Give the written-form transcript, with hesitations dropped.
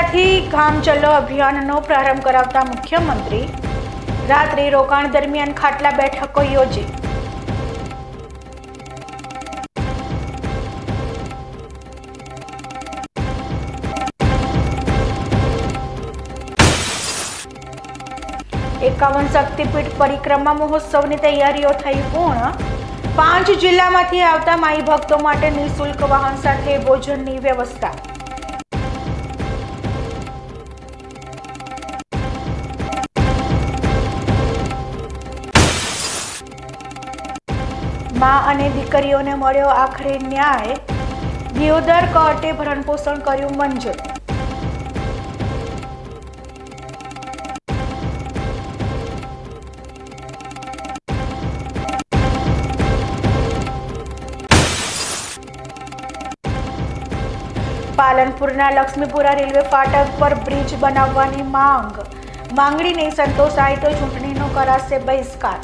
આજથી ગામ ચલો અભિયાનનો પ્રારંભ કરાવતા મુખ્યમંત્રી રાત્રિ રોકાણ દરમિયાન ખાટલા બેઠકો યોજી। एकावन शक्तिपीठ परिक्रमा महोत्सवની તૈયારીઓ થઈ પૂર્ણ। 5 જિલ્લામાંથી આવતા માઈ ભક્તો માટે નિઃશુલ્ક વાહન સાથે ભોજનની વ્યવસ્થા। માં અને દીકરીઓને મળ્યો આખરે ન્યાય। દિયોદર કોર્ટે ભરણપોષણ કર્યું મંજૂર। પાલનપુરના લક્ષ્મીપુરા રેલવે ફાટક પર બ્રિજ બનાવવાની માંગણી નહીં સંતોષાય તો ચૂંટણીનો કરાશે બહિષ્કાર।